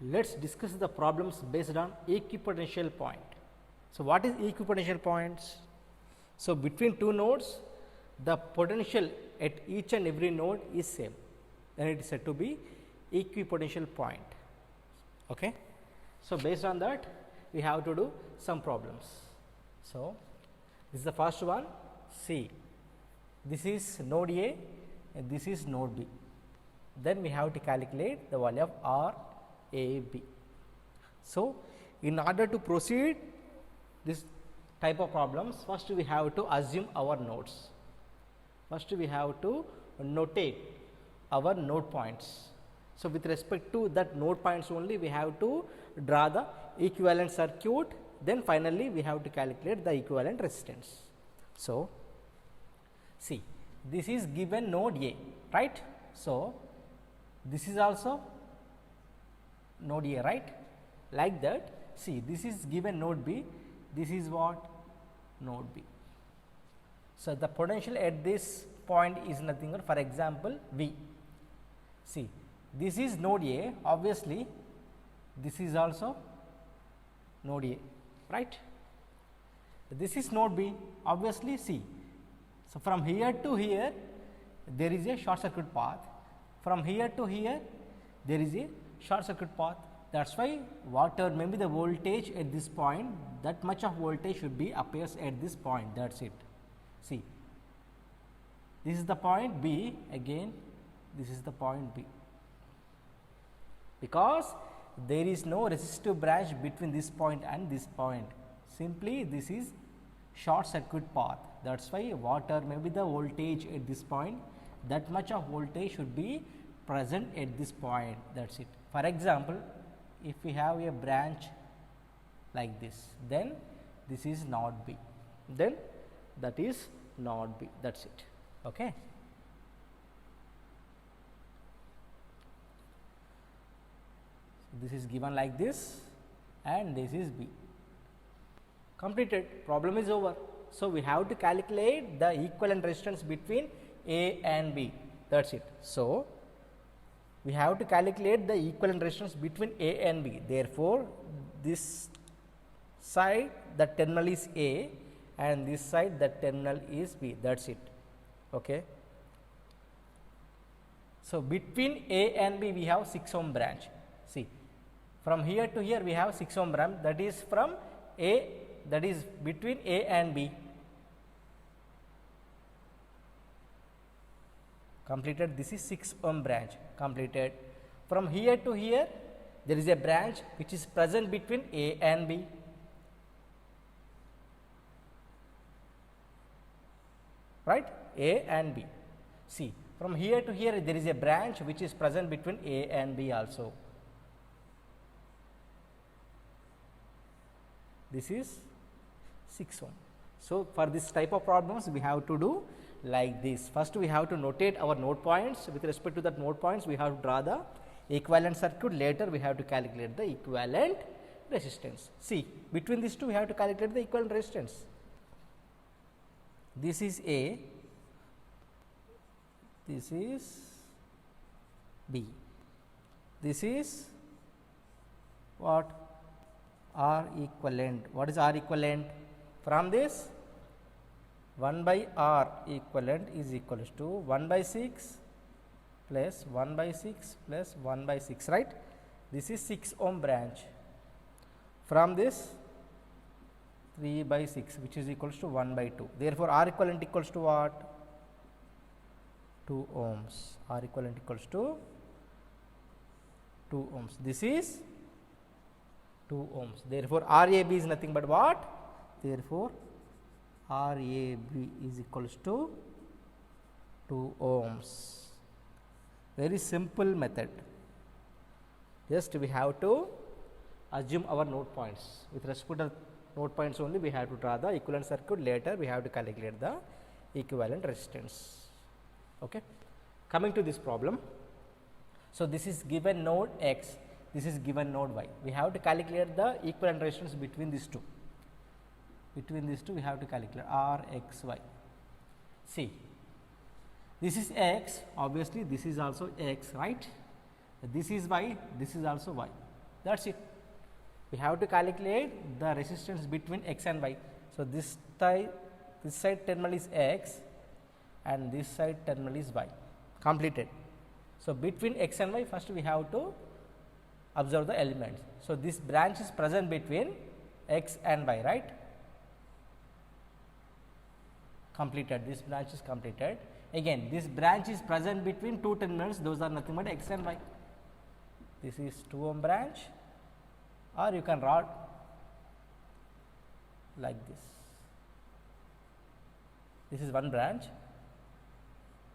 Let's discuss the problems based on equipotential point. So, what is equipotential points? So, between two nodes, the potential at each and every node is same, then it is said to be equipotential point. Okay. So, based on that, we have to do some problems. So, this is the first one. See, this is node A and this is node B. Then we have to calculate the value of R A B. So, in order to proceed this type of problems, first we have to assume our nodes. First we have to notate our node points. So, with respect to that node points only, we have to draw the equivalent circuit, then finally, we have to calculate the equivalent resistance. So, see, this is given node A, right. So, this is also node A, right. Like that, see, this is given node B, this is what node B. So, the potential at this point is nothing but, for example, V. See, this is node A, obviously this is also node A, right. This is node B, obviously C. So, from here to here there is a short circuit path, from here to here there is a short circuit path. That is why whatever may be the voltage at this point, that much of voltage should be appears at this point, that is it. See, this is the point B, again this is the point B, because there is no resistive branch between this point and this point, simply this is short circuit path. That is why whatever may be the voltage at this point, that much of voltage should be present at this point, that is it. For example, if we have a branch like this, then this is node B, then that is node B, that is it. Okay. This is given like this and this is B. Completed, problem is over. So, we have to calculate the equivalent resistance between A and B, that is it. So, we have to calculate the equivalent resistance between A and B. Therefore, this side the terminal is A and this side the terminal is B, that is it. Okay. So, between A and B we have 6 ohm branch. See, from here to here we have 6 ohm branch, that is from A, that is between A and B. Completed, this is 6 ohm branch, completed. From here to here there is a branch which is present between A and B. Right, A and B. See, from here to here there is a branch which is present between A and B also. This is 6 ohm. So, for this type of problems we have to do like this. First we have to notate our node points. With respect to that node points we have to draw the equivalent circuit, later we have to calculate the equivalent resistance. See, between these two we have to calculate the equivalent resistance. This is A, this is B, this is what? R equivalent. What is R equivalent? From this 1 by R equivalent is equals to 1 by 6 plus 1 by 6 plus 1 by 6, right. This is 6 ohm branch. From this 3 by 6 which is equals to 1 by 2. Therefore, R equivalent equals to what? 2 ohms. R equivalent equals to 2 ohms. This is 2 ohms. Therefore, RAB is nothing but what? Therefore, RAB is equals to 2 ohms. Very simple method. Just we have to assume our node points. With respect to node points only, we have to draw the equivalent circuit. Later, we have to calculate the equivalent resistance. Okay. Coming to this problem. So, this is given node X, this is given node Y. We have to calculate the equivalent resistance between these two. Between these two, we have to calculate R, X, Y. See, this is X, obviously this is also X, right. This is Y, this is also Y. That is it. We have to calculate the resistance between x and y. So, this side terminal is x and this side terminal is y, completed. So, between x and y first we have to observe the elements. So, this branch is present between x and y, right, completed. This branch is completed. Again this branch is present between two terminals, those are nothing but x and y. This is 2 ohm branch, or you can draw like this. This is one branch,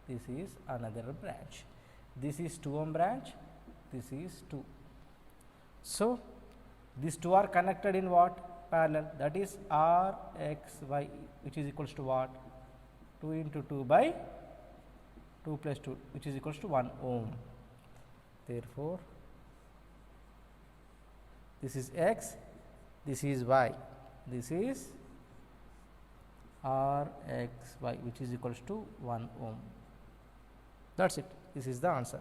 this is another branch. This is 2 ohm branch, this is 2. So, these two are connected in what? Parallel, that is R x y, which is equals to what? 2 into 2 by 2 plus 2, which is equals to 1 ohm. Therefore, this is x, this is y, this is R x y, which is equals to 1 ohm. That is it. This is the answer.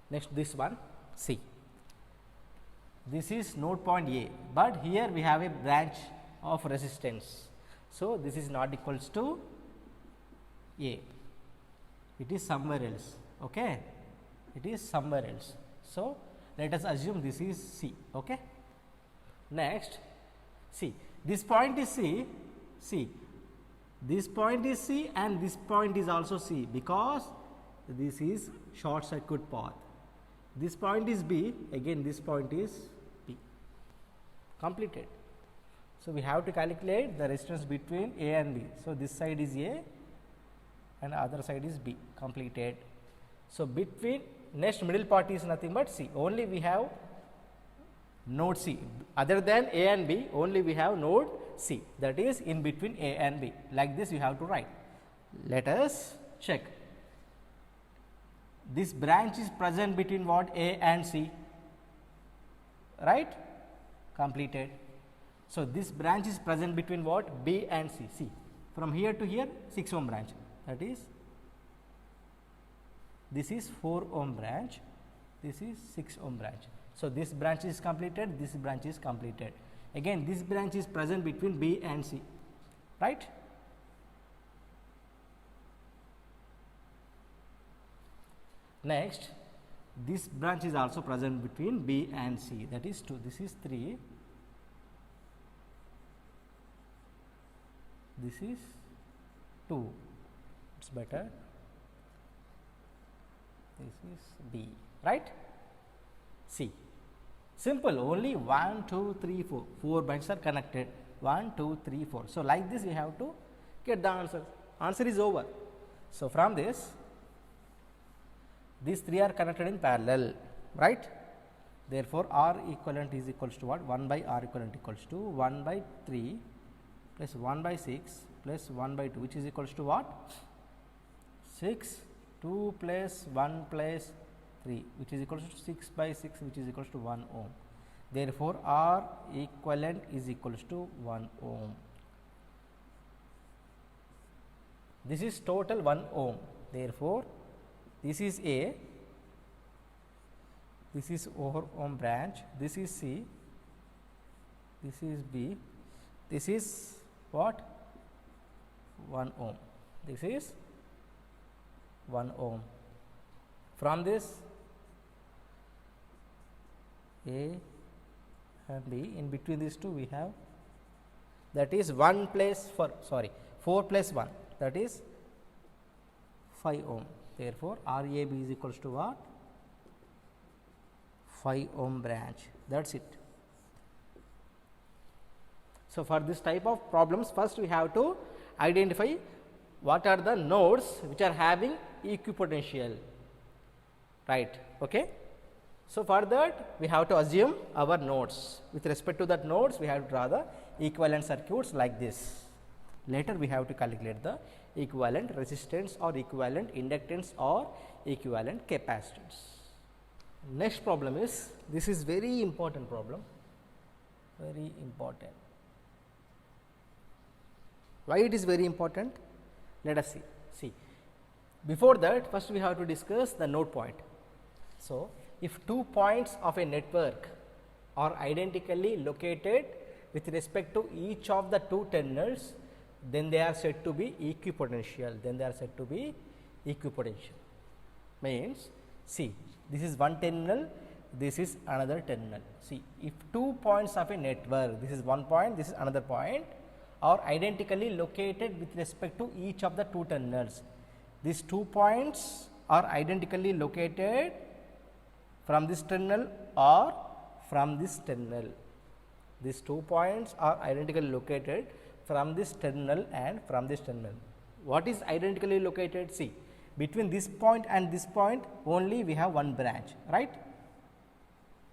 Next, this one, see. This is node point A, but here we have a branch of resistance. So, this is not equals to A, it is somewhere else. Okay, it is somewhere else. So, let us assume this is C. Okay. Next, see, this point is C, C, this point is C and this point is also C, because this is short circuit path. This point is B, again this point is B, completed. So, we have to calculate the resistance between A and B. So, this side is A and other side is B, completed. So, between next middle part is nothing but C, only we have node C, other than A and B only we have node C, that is in between A and B. Like this you have to write. Let us check. This branch is present between what? A and C, right, completed. So, this branch is present between what? B and C. See, from here to here 6 ohm branch, that is this is 4 ohm branch, this is 6 ohm branch. So, this branch is completed, this branch is completed. Again this branch is present between B and C, right. Next, this branch is also present between B and C, that is 2, this is 3, this is 2, it is better, this is B, right. C, simple, only 1, 2, 3, 4, 4 branches are connected, 1, 2, 3, 4. So, like this we have to get the answer, answer is over. So, from this, these 3 are connected in parallel, right. Therefore, R equivalent is equals to what? 1 by R equivalent equals to 1 by 3 plus 1 by 6 plus 1 by 2, which is equals to what? 6, 2 plus 1 plus 3, which is equals to 6 by 6, which is equals to 1 ohm. Therefore, R equivalent is equals to 1 ohm. This is total 1 ohm. Therefore, this is A, this is 4 ohm branch, this is C, this is B, this is what? 1 ohm, this is 1 ohm. From this A and B, in between these two we have, that is 1 plus 4 plus 1, that is 5 ohm. Therefore, RAB is equals to what? 5 ohm branch, that is it. So, for this type of problems, first we have to identify what are the nodes which are having equipotential, right. Okay. So, for that we have to assume our nodes. With respect to that nodes, we have to draw the equivalent circuits like this. Later we have to calculate the equivalent resistance or equivalent inductance or equivalent capacitance. Next problem is, this is very important problem, very important. Why it is very important? Let us see. See, Before that, first we have to discuss the node point. So, if two points of a network are identically located with respect to each of the two terminals, then they are said to be equipotential. Means, see, this is one terminal, this is another terminal. See, if two points of a network, this is one point, this is another point, are identically located with respect to each of the two terminals. These 2 points are identically located from this terminal or from this terminal. These 2 points are identically located from this terminal and from this terminal. What is identically located? See, between this point and this point only we have one branch, right?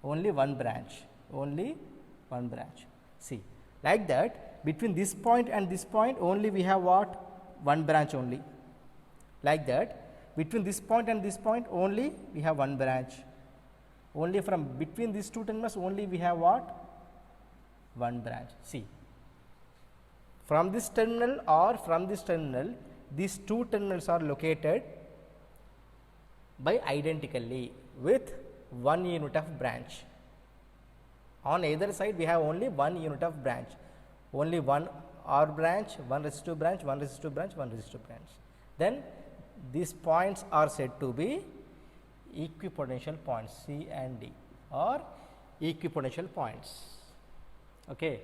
Only one branch. See, like that, between this point and this point only we have what? One branch only. Like that, between this point and this point only we have one branch. Only from between these two terminals only we have what? One branch. See, from this terminal or from this terminal, these two terminals are located by identically with one unit of branch. On either side we have only one unit of branch, only one R branch, one resistive branch, one resistive branch, one resistive branch. Then these points are said to be equipotential points, C and D, or equipotential points. Okay.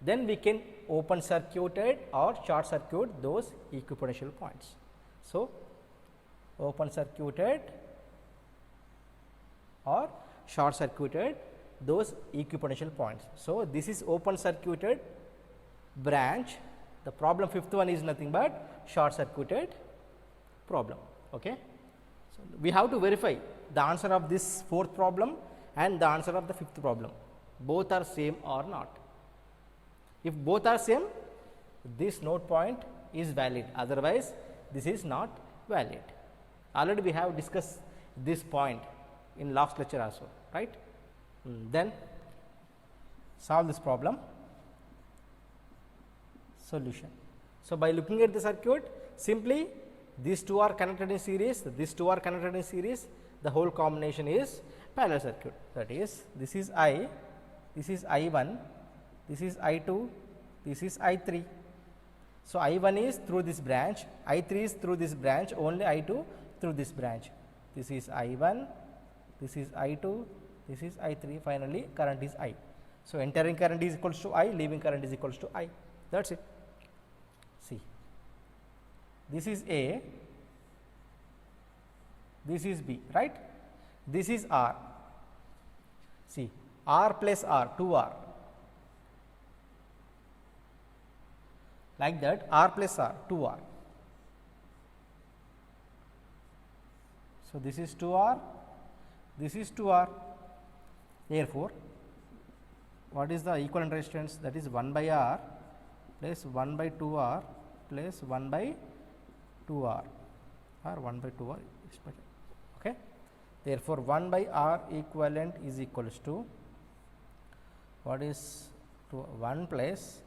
Then we can open circuited or short circuit those equipotential points. So, open circuited or short circuited those equipotential points. So, this is open circuited branch. The problem fifth one is nothing but short circuited problem. Okay. So, we have to verify the answer of this fourth problem and the answer of the fifth problem, both are same or not. If both are same, this node point is valid, otherwise this is not valid. Already we have discussed this point in last lecture also, right? Then solve this problem. Solution. So, by looking at the circuit, simply these two are connected in series, these two are connected in series, the whole combination is parallel circuit. That is, this is I, this is I1, this is I2, this is I3. So, I1 is through this branch, I3 is through this branch, only I2 through this branch. This is I1, this is I2, this is I3, finally current is I. So, entering current is equals to I, leaving current is equals to I, that is it. See, this is A, this is B, right? This is R. See, R plus R, 2R. Like that, R plus R, 2R. So, this is 2R, this is 2R. Therefore, what is the equivalent resistance? That is 1 by R plus 1 by 2R plus 1 by 2R or 1 by 2R. Okay. Therefore, 1 by R equivalent is equals to what is 1 plus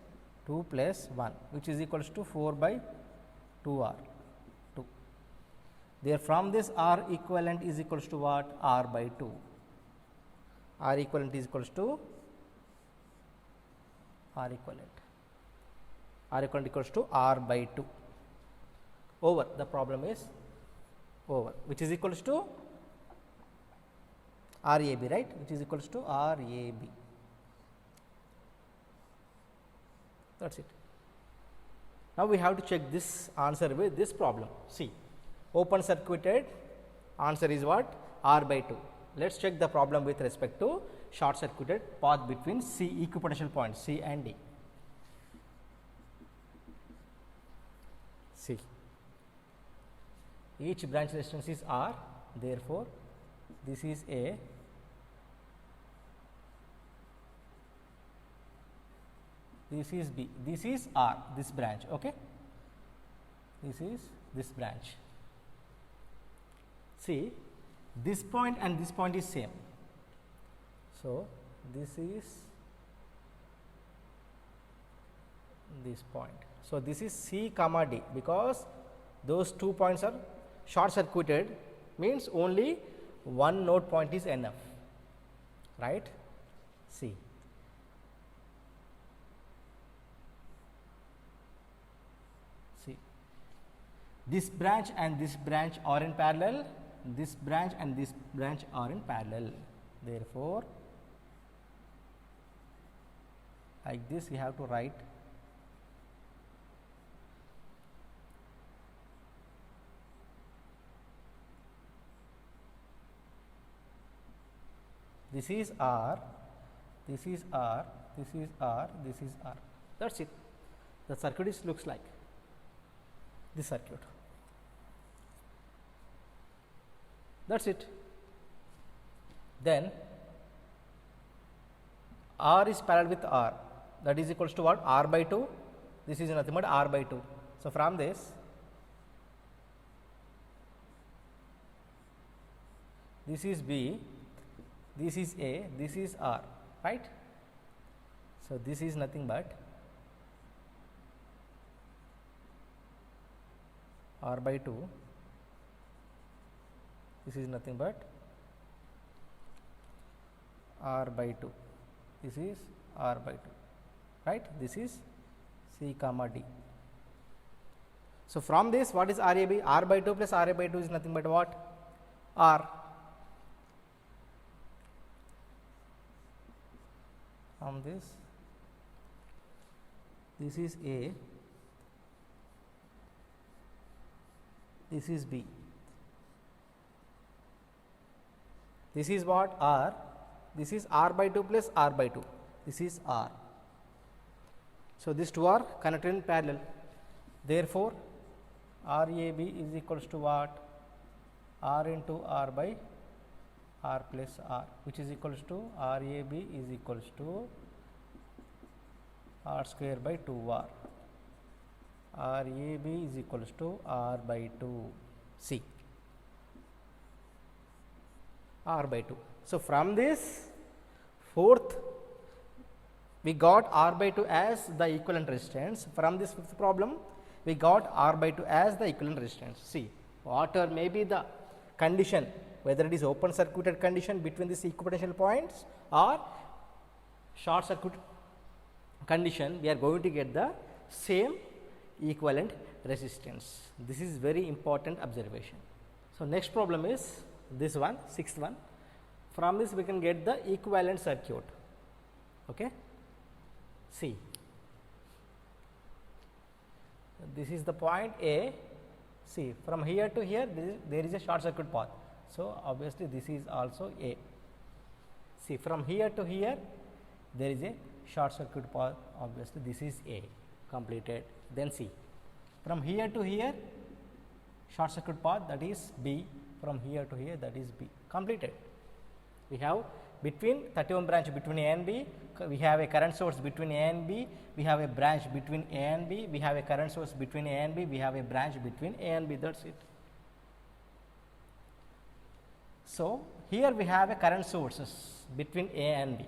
2 plus 1, which is equals to 4 by 2R 2. There from this R equivalent is equals to what? R by 2. R equivalent is equals to R equivalent. R equivalent equals to R by 2 over, the problem is over, which is equals to RAB, right, which is equals to RAB. That is it. Now, we have to check this answer with this problem. See, open circuited answer is what? R by 2. Let us check the problem with respect to short circuited path between C equipotential points C and D. See, each branch resistance is R, therefore, this is A, this is B, this is R, this branch, okay. This is this branch. See, this point and this point is same. So, this is this point. So, this is C comma D, because those 2 points are short circuited means only one node point is enough, right. See, this branch and this branch are in parallel, this branch and this branch are in parallel. Therefore, like this we have to write this is R, this is R, this is R, this is R. That is it. The circuit is looks like this circuit. That is it. Then R is parallel with R, that is equals to what? R by 2. This is nothing but R by 2. So, from this is B, this is A, this is R, right. So, this is nothing but R by 2, this is nothing but R by 2, this is R by 2, right. This is C comma D. So, from this what is RAB? R by 2 plus RA by 2 is nothing but what? R. From this is A, this is B, this is what? R, this is R by 2 plus R by 2, this is R. So, these two are connected in parallel. Therefore, RAB is equals to what? R into R by R plus R, which is equals to RAB is equals to R square by 2R. RAB is equals to R by 2 C, R by 2. So, from this fourth we got R by 2 as the equivalent resistance. From this fifth problem we got R by 2 as the equivalent resistance. See, whatever may be the condition, whether it is open circuited condition between these equipotential points or short circuit condition, we are going to get the same equivalent resistance. This is very important observation. So, next problem is this one, sixth one. From this we can get the equivalent circuit. Okay. See, this is the point A. See, from here to here there is a short circuit path. So, obviously, this is also A. See, from here to here there is a short circuit path, obviously this is A, completed. Then see, from here to here short circuit path, that is B, from here to here that is B, completed. We have between 30 ohm branch between A and B, we have a current source between A and B, we have a branch between A and B, we have a current source between A and B, we have a branch between A and B, that is it. So, here we have a current sources between A and B.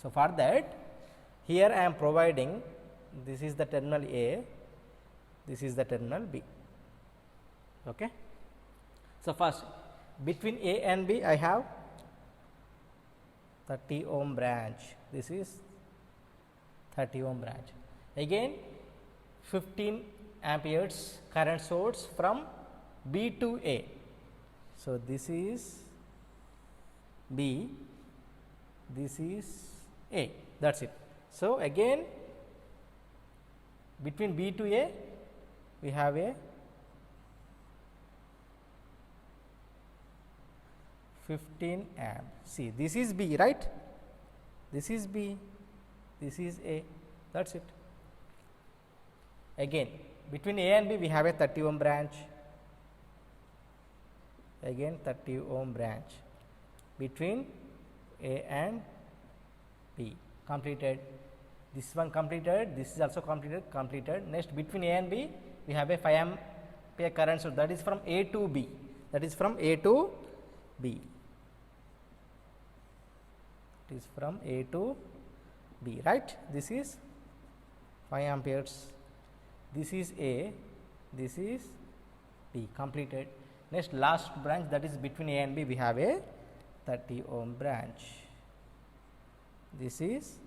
So, for that here I am providing, this is the terminal A, this is the terminal B. Okay. So, first between A and B I have 30 ohm branch, this is 30 ohm branch. Again 15 amperes current source from B to A. So, this is B, this is A, that is it. So, again between B to A we have a 15 amp. See, this is B, right? This is B, this is A, that is it. Again between A and B we have a 30 ohm branch, again 30 ohm branch between A and B, completed. This one completed, this is also completed. Next between A and B we have a 5 ampere current source, that is from A to B, that is from A to B, it is from A to B, right. This is 5 amperes, this is A, this is B, completed. Next last branch, that is between A and B, we have a 30 ohm branch. This is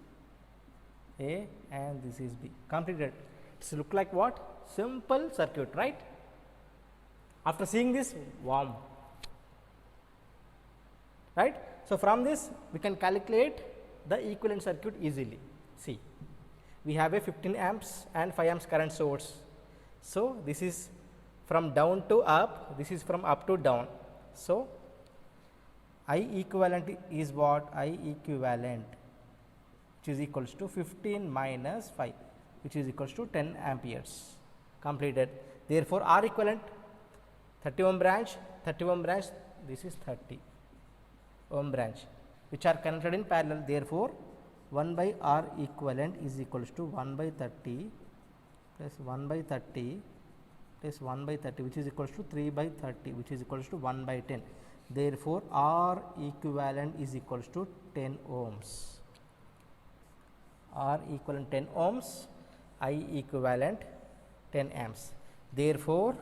A and this is B. Completed. It's look like what? Simple circuit, right? After seeing this, wow, right? So, from this we can calculate the equivalent circuit easily. See, we have a 15 amps and 5 amps current source. So, this is from down to up, this is from up to down. So, I equivalent is what? I equivalent, which is equals to 15 minus 5, which is equals to 10 amperes. Completed. Therefore, R equivalent 30 ohm branch, this is 30 ohm branch, which are connected in parallel. Therefore, 1 by R equivalent is equals to 1 by 30 plus 1 by 30 plus 1 by 30, which is equals to 3 by 30, which is equals to 1 by 10. Therefore, R equivalent is equals to 10 ohms. R equivalent 10 ohms, I equivalent 10 amps. Therefore,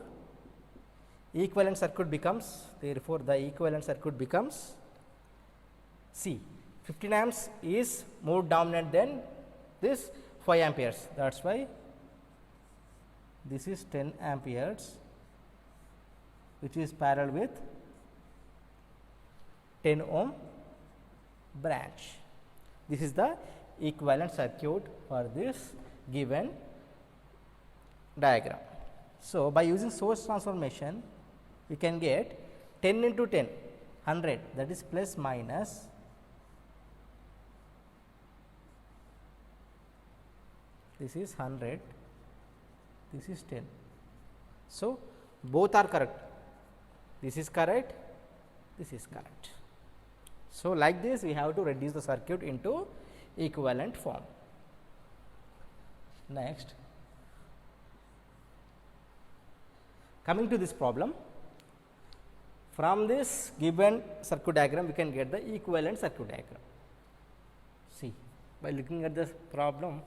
equivalent circuit becomes, therefore, the equivalent circuit becomes, see, 15 amps is more dominant than this 5 amperes. That is why this is 10 amperes, which is parallel with 10 ohm branch. This is the equivalent circuit for this given diagram. So, by using source transformation, we can get 10 into 10, 100, that is plus minus this is 100, this is 10. So, both are correct, this is correct, this is correct. So, like this we have to reduce the circuit into equivalent form. Next, coming to this problem, from this given circuit diagram we can get the equivalent circuit diagram. See, by looking at this problem,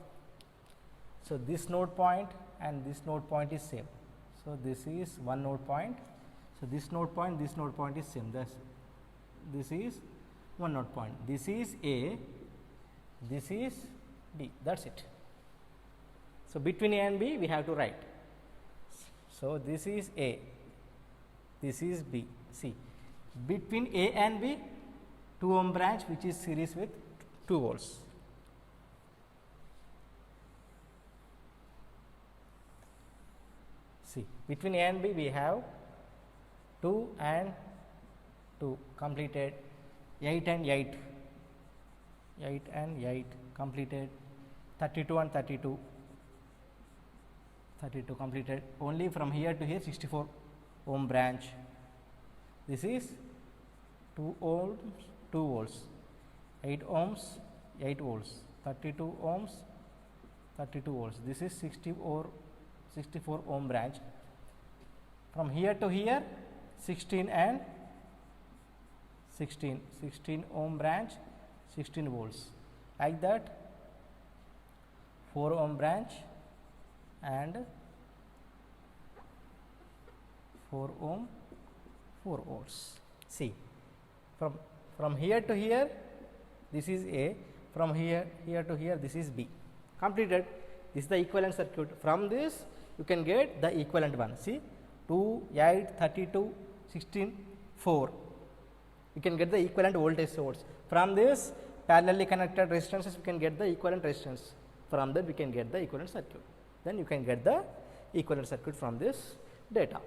so this node point and this node point is same. So, this is one node point. So, this node point is same. This is one node point. This is A, this is B, that is it. So, between A and B we have to write. So, this is A, this is B. See, between A and B, 2 ohm branch which is series with 2 volts. See, between A and B we have 2 and 2 completed, 8 and 8, 8 and 8 completed, 32 and 32, 32 completed. Only from here to here 64 ohm branch. This is 2 ohms, 2 volts, 8 ohms, 8 volts, 32 ohms, 32 volts. This is 64 ohm branch. From here to here 16 and 16 ohm branch, 16 volts. Like that 4 ohm branch and 4 ohm, 4 volts. See, from here to here this is A, from here to here this is B. Completed. This is the equivalent circuit. From this you can get the equivalent one. See, 2, 8, 32, 16, 4. You can get the equivalent voltage source. From this parallelly connected resistances we can get the equivalent resistance. From that we can get the equivalent circuit. Then you can get the equivalent circuit from this data.